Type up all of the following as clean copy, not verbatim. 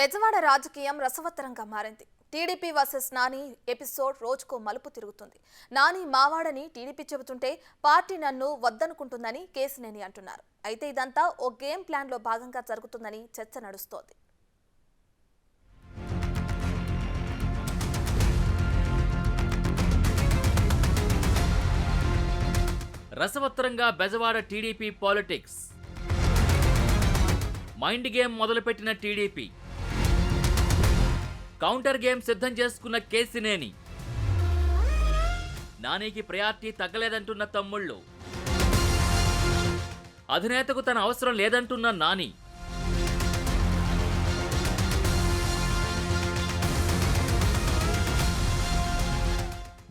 బెజవాడ రాజకీయం రసవత్తరంగా మారింది. టీడీపీ వర్సెస్ నాని ఎపిసోడ్ రోజుకో మలుపు తిరుగుతుంది. నాని మావాడని టీడీపీ చెబుతుంటే పార్టీ నన్ను వద్దనుకుంటుందని కేసినేని అంటున్నారు. అయితే ఇదంతా ఓ గేమ్ ప్లాన్ లో భాగంగా జరుగుతుందని చర్చ నడుస్తోంది. రసవత్తరంగా Bezawada TDP politics. Mind game మొదలుపెట్టిన టీడీపీ, కౌంటర్ గేమ్ సిద్ధం చేసుకున్న కేసినేని, నానికి ప్రయారిటీ తగ్గలేదంటున్న తమ్ముళ్ళు, అధినేతకు తన అవసరం లేదంటున్న నాని.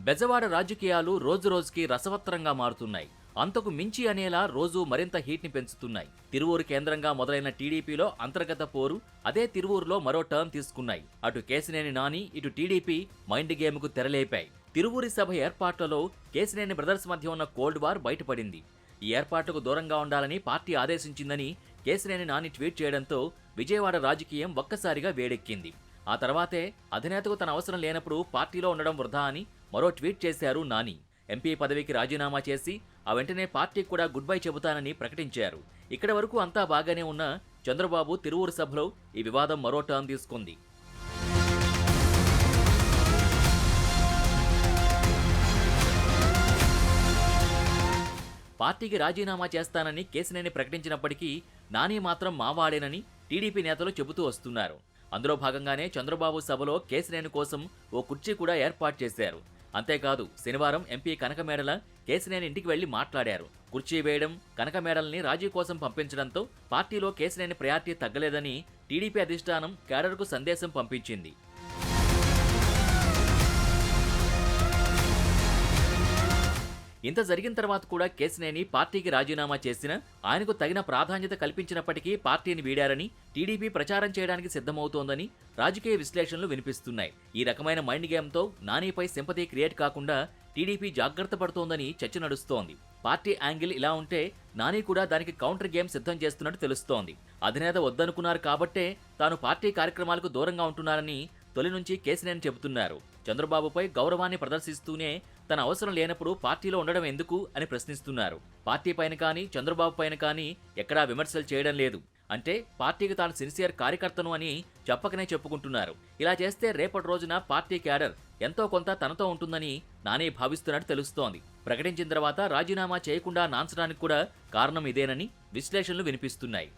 బెజవాడ రాజకీయాలు రోజురోజుకి రసవత్తరంగా మారుతున్నాయి. అంతకు మించి అనేలా రోజు మరింత హీట్ ని పెంచుతున్నాయి. తిరువూరు కేంద్రంగా మొదలైన టీడీపీలో అంతర్గత పోరు అదే తిరువూరులో మరో టర్న్ తీసుకున్నాయి. అటు కేసినేని నాని, ఇటు టీడీపీ మైండ్ గేమ్ కు తెరలేపాయి. తిరువూరి సభ ఏర్పాట్లలో కేసినేని బ్రదర్స్ మధ్య ఉన్న కోల్డ్ వార్ బయటపడింది. ఈ ఏర్పాట్లకు దూరంగా ఉండాలని పార్టీ ఆదేశించిందని కేసినేని నాని ట్వీట్ చేయడంతో విజయవాడ రాజకీయం ఒక్కసారిగా వేడెక్కింది. ఆ తర్వాతే అధినేతకు తన అవసరం లేనప్పుడు పార్టీలో ఉండడం వృధా అని మరో ట్వీట్ చేశారు నాని. ఎంపీ పదవికి రాజీనామా చేసి ఆ వెంటనే పార్టీకి కూడా గుడ్ బై చెబుతానని ప్రకటించారు. ఇక్కడి వరకు అంతా బాగానే ఉన్న చంద్రబాబు తిరువూరు సభలో ఈ వివాదం మరో టర్న్ తీసుకుంది. పార్టీకి రాజీనామా చేస్తానని కేసినేని ప్రకటించినప్పటికీ నాని మాత్రం మావాడేనని టీడీపీ నేతలు చెబుతూ వస్తున్నారు. అందులో భాగంగానే చంద్రబాబు సభలో కేసినేని కోసం ఓ కుర్చీ కూడా ఏర్పాటు చేశారు. అంతేకాదు శనివారం ఎంపీ కనకమేడల కేసినేని ఇంటికి వెళ్లి మాట్లాడారు. కుర్చీ వేయడం, కనకమేడల్ని రాజీ కోసం పంపించడంతో పార్టీలో కేసినేని ప్రయారిటీ తగ్గలేదని టీడీపీ అధిష్టానం కేడర్కు సందేశం పంపించింది. ఇంత జరిగిన తర్వాత కూడా కేసినేని పార్టీకి రాజీనామా చేసినా ఆయనకు తగిన ప్రాధాన్యత కల్పించినప్పటికీ పార్టీని వీడారని టీడీపీ ప్రచారం చేయడానికి సిద్ధమవుతోందని రాజకీయ విశ్లేషణలు వినిపిస్తున్నాయి. ఈ రకమైన మైండ్ గేమ్తో నానిపై సింపతి క్రియేట్ కాకుండా టీడీపీ జాగ్రత్త పడుతోందని చర్చ నడుస్తోంది. పార్టీ యాంగిల్ ఇలా ఉంటే నాని కూడా దానికి కౌంటర్ గేమ్ సిద్ధం చేస్తున్నట్టు తెలుస్తోంది. అధినేత వద్దనుకున్నారు కాబట్టే తాను పార్టీ కార్యక్రమాలకు దూరంగా ఉంటున్నారని తొలి నుంచి కేసినేని చెబుతున్నారు. చంద్రబాబుపై గౌరవాన్ని ప్రదర్శిస్తూనే తన అవసరం లేనప్పుడు పార్టీలో ఉండడం ఎందుకు అని ప్రశ్నిస్తున్నారు. పార్టీ పైన కానీ చంద్రబాబు పైన కానీ ఎక్కడా విమర్శలు చేయడం లేదు. అంటే పార్టీకి తాను సిన్సియర్ కార్యకర్తను అని చెప్పకనే చెప్పుకుంటున్నారు. ఇలా చేస్తే రేపటి రోజున పార్టీ క్యాడర్ ఎంతో కొంత తనతో ఉంటుందని నాని భావిస్తున్నట్టు తెలుస్తోంది. ప్రకటించిన తర్వాత రాజీనామా చేయకుండా నాంచడానికి కూడా కారణం ఇదేనని విశ్లేషణలు వినిపిస్తున్నాయి.